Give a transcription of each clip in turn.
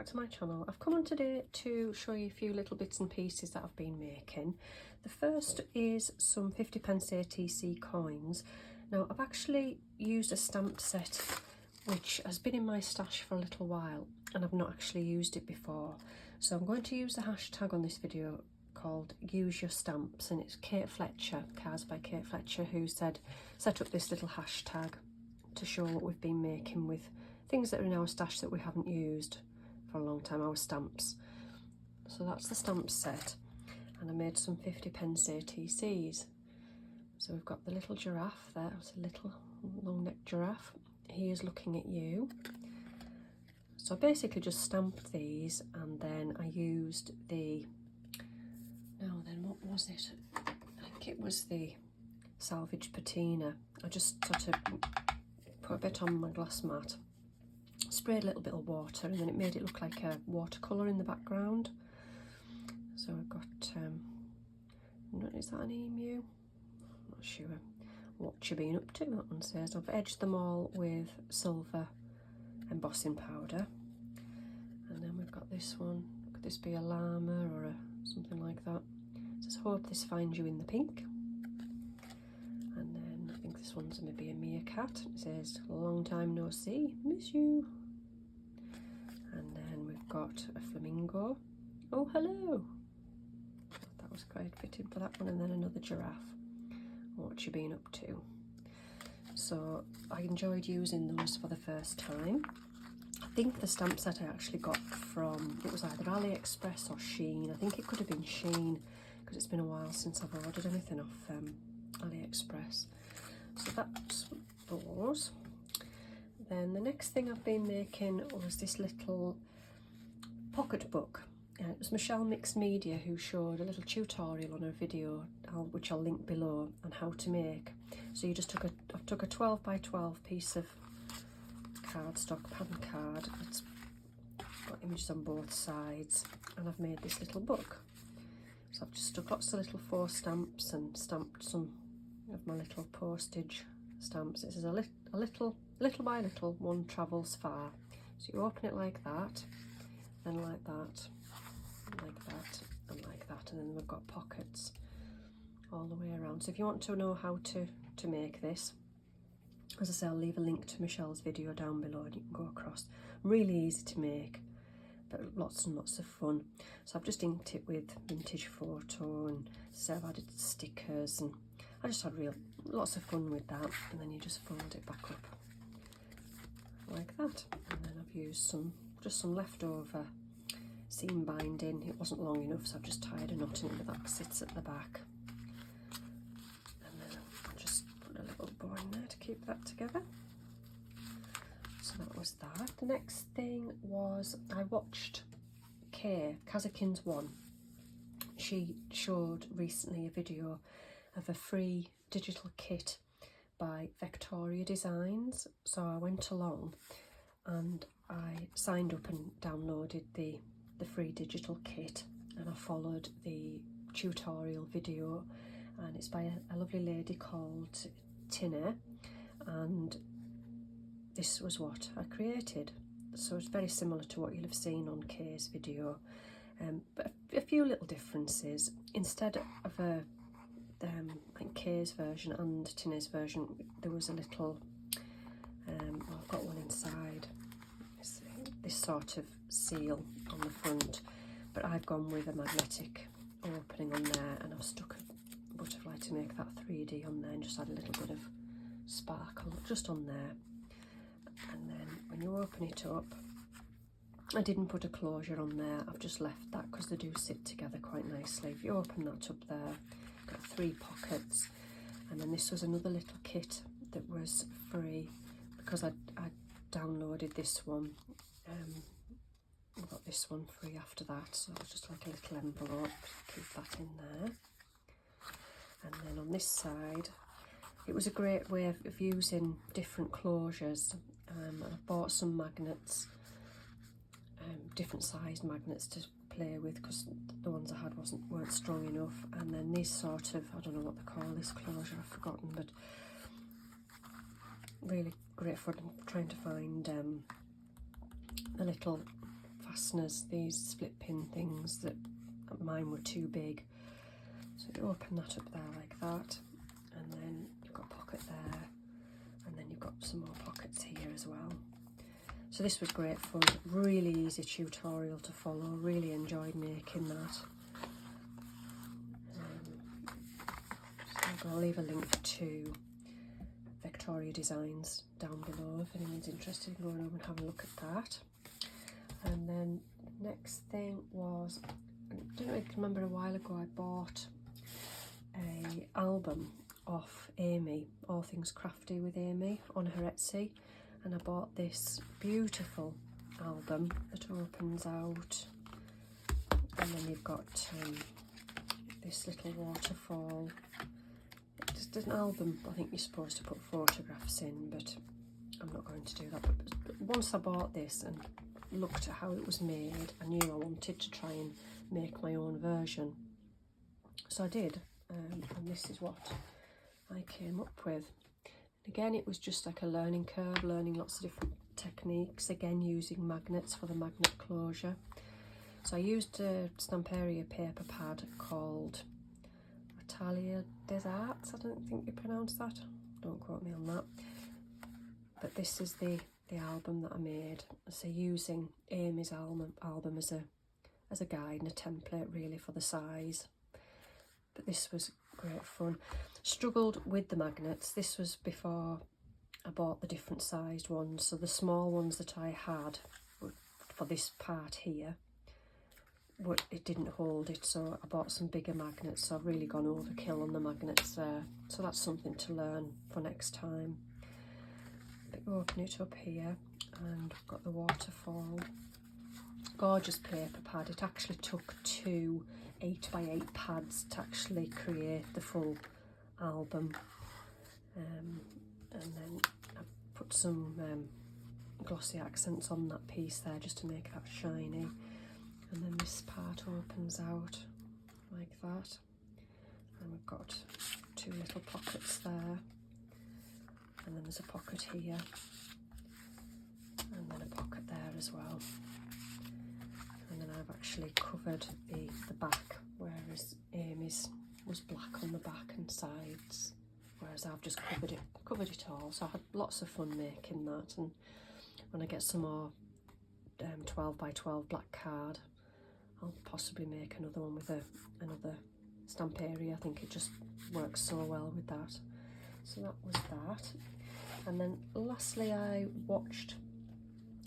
to my channel. I've come on today to show you a few little bits and pieces that I've been making. The first is some 50p ATC coins. Now I've actually used a stamp set which has been in my stash for a little while and I've not actually used it before. So I'm going to use the hashtag on this video called Use Your Stamps, and it's Kate Fletcher, Cards by Kate Fletcher, who set up this little hashtag to show what we've been making with things that are in our stash that we haven't used for a long time, our stamps. So that's the stamp set, and I made some 50p ATCs. So we've got the little giraffe there, it's a little long-necked giraffe. He is looking at you. So I basically just stamped these, and then I used the, what was it? I think it was the salvage patina. I just sort of put a bit on my glass mat, sprayed a little bit of water, and then it made it look like a watercolour in the background. So I've got, is that an emu? I'm not sure. What you been up to, that one says. I've edged them all with silver embossing powder. And then we've got this one. Could this be a llama or something like that? It says, hope this finds you in the pink. And then I think this one's maybe a meerkat. It says, long time no see, miss you. And then we've got a flamingo. Oh, hello. That was quite fitting for that one. And then another giraffe. What you been up to? So I enjoyed using those for the first time. I think the stamp set I actually got from, it was either AliExpress or Shein. I think it could have been Shein because it's been a while since I've ordered anything off AliExpress. So that's those. Then the next thing I've been making was this little pocket book. It was Michelle Mixed Media who showed a little tutorial on her video, which I'll link below, on how to make. So you just I took a 12 by 12 piece of cardstock, pattern card. It's got images on both sides, and I've made this little book. So I've just stuck lots of little 4 stamps and stamped some of my little postage stamps. This is a little by little, one travels far. So you open it like that, then like that, like that, and like that, and then we've got pockets all the way around. So if you want to know how to make this, as I say, I'll leave a link to Michelle's video down below and you can go across. Really easy to make, but lots and lots of fun. So I've just inked it with vintage photo, and so I've added stickers, and I just had lots of fun with that. And then you just fold it back up like that, and then I've used just some leftover seam binding. It wasn't long enough, so I've just tied a knot in it, but that sits at the back. And then I'll just put a little bow in there to keep that together. So that was that. The next thing was I watched Kazakins 1. She showed recently a video of a free digital kit by Victoria Designs. So I went along and I signed up and downloaded the free digital kit, and I followed the tutorial video, and it's by a lovely lady called Tina, and this was what I created. So it's very similar to what you'll have seen on Kay's video, but a few little differences. Instead of like Kay's version and Tina's version, there was a little I've got one inside, this sort of seal on the front, but I've gone with a magnetic opening on there, and I've stuck a butterfly to make that 3D on there, and just add a little bit of sparkle just on there. And then when you open it up, I didn't put a closure on there, I've just left that because they do sit together quite nicely. If you open that up there, got 3 pockets. And then this was another little kit that was free because I downloaded this one. I got this one free after that, so it was just like a little envelope, keep that in there. And then on this side, it was a great way of using different closures. I bought some magnets, different sized magnets to play with because the ones I had weren't strong enough. And then these sort of, I don't know what they call this closure, I've forgotten, but really great for trying to find the little fasteners, these split pin things that mine were too big. So you open that up there like that, and then you've got a pocket there, and then you've got some more pockets here as well. So this was great fun, really easy tutorial to follow, really enjoyed making that. So I'll leave a link to Victoria Designs down below if anyone's interested in going over and having a look at that. And then next thing was, I don't know if you can remember, a while ago I bought a album off Amy, All Things Crafty with Amy, on her Etsy, and I bought this beautiful album that opens out, and then you've got this little waterfall. It's just an album. I think you're supposed to put photographs in, but I'm not going to do that. But once I bought this and looked at how it was made, I knew I wanted to try and make my own version. So I did, and this is what I came up with. Again, it was just like a learning curve, learning lots of different techniques, again using magnets for the magnet closure. So I used a Stamperia paper pad called Italia des Arts, I don't think you pronounce that, don't quote me on that. But this is the album that I made, so using Amy's album as a guide and a template really for the size. But this was great fun. Struggled with the magnets. This was before I bought the different sized ones, so the small ones that I had for this part here, but it didn't hold it, so I bought some bigger magnets. So I've really gone overkill on the magnets there, so that's something to learn for next time. But you open it up here and I've got the waterfall. Gorgeous paper pad. It actually took 2 8x8 pads to actually create the full album, and then I put some glossy accents on that piece there just to make that shiny, and then this part opens out like that, and we've got 2 little pockets there, and then there's a pocket here, and then a pocket there as well. And then I've actually covered the back, whereas Amy's was black on the back and sides, whereas I've just covered it all. So I had lots of fun making that, and when I get some more 12x12 black card, I'll possibly make another one with another Stamperia. I think it just works so well with that. So that was that. And then lastly, I watched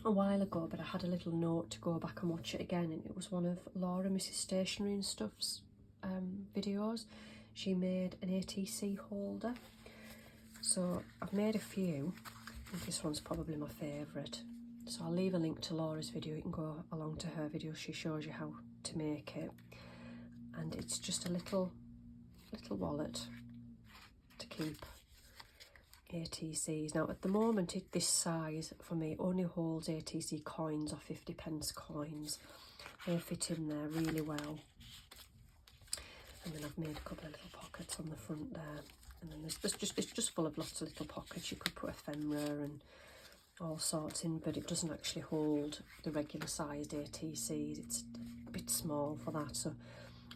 a while ago, but I had a little note to go back and watch it again, and it was one of Laura, Mrs. Stationery and Stuff's videos. She made an ATC holder. So I've made a few, and this one's probably my favourite. So I'll leave a link to Laura's video, you can go along to her video, she shows you how to make it. And it's just a little wallet to keep ATCs. Now at the moment this size for me only holds ATC coins or 50p coins. They fit in there really well. And then I've made a couple of little pockets on the front there. And then it's just full of lots of little pockets. You could put ephemera and all sorts in, but it doesn't actually hold the regular sized ATCs. It's a bit small for that. So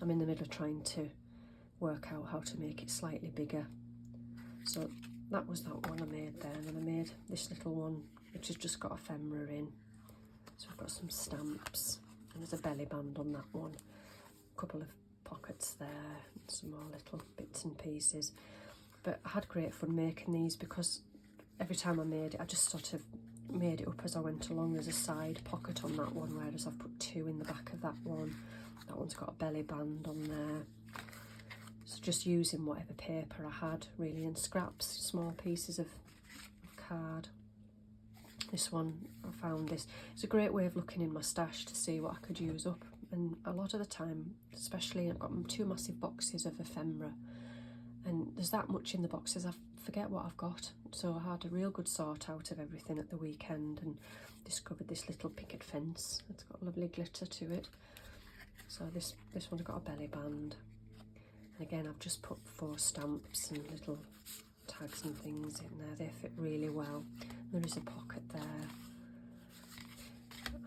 I'm in the middle of trying to work out how to make it slightly bigger. So that was that one I made there, and then I made this little one which has just got ephemera in. So I've got some stamps, and there's a belly band on that one, a couple of pockets there, and some more little bits and pieces. But I had great fun making these because every time I made it, I just sort of made it up as I went along. There's a side pocket on that one, whereas I've put 2 in the back of that one. That one's got a belly band on there. So just using whatever paper I had really, and scraps, small pieces of card. This one, I found this. It's a great way of looking in my stash to see what I could use up. And a lot of the time, especially, I've got 2 massive boxes of ephemera, and there's that much in the boxes I forget what I've got. So I had a real good sort out of everything at the weekend and discovered this little picket fence. It's got lovely glitter to it. So this one's got a belly band. And again, I've just put 4 stamps and little tags and things in there. They fit really well. There is a pocket there.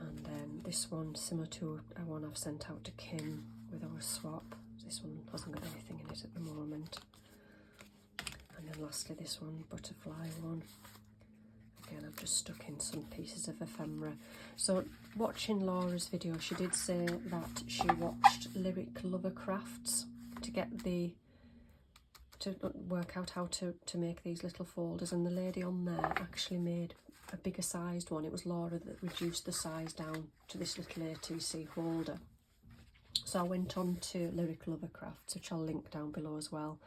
And then this one similar to a one I've sent out to Kim with our swap. This one hasn't got anything in it at the moment. And then lastly this one, butterfly one. Again, I've just stuck in some pieces of ephemera. So watching Laura's video, she did say that she watched Lyric Lover Crafts to get to work out how to make these little folders, and the lady on there actually made a bigger sized one. It was Laura that reduced the size down to this little ATC holder. So I went on to Lyric Lover Crafts, which I'll link down below as well,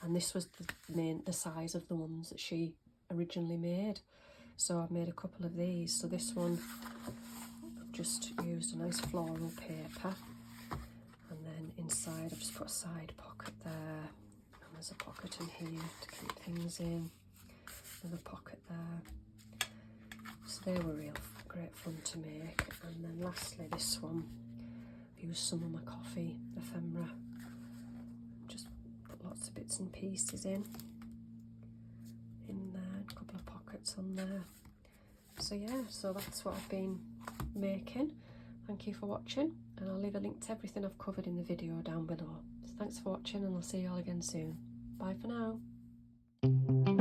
and this was the size of the ones that she originally made. So I've made a couple of these. So this one, I've just used a nice floral paper, and then inside I've just put a side pocket there, and there's a pocket in here to keep things in, another pocket there. So they were real great fun to make. And then lastly this one, I've used some of my coffee ephemera, just put lots of bits and pieces in there, a couple of pockets on there. So yeah, so that's what I've been making. Thank you for watching, and I'll leave a link to everything I've covered in the video down below. So thanks for watching, and I'll see you all again soon. Bye for now.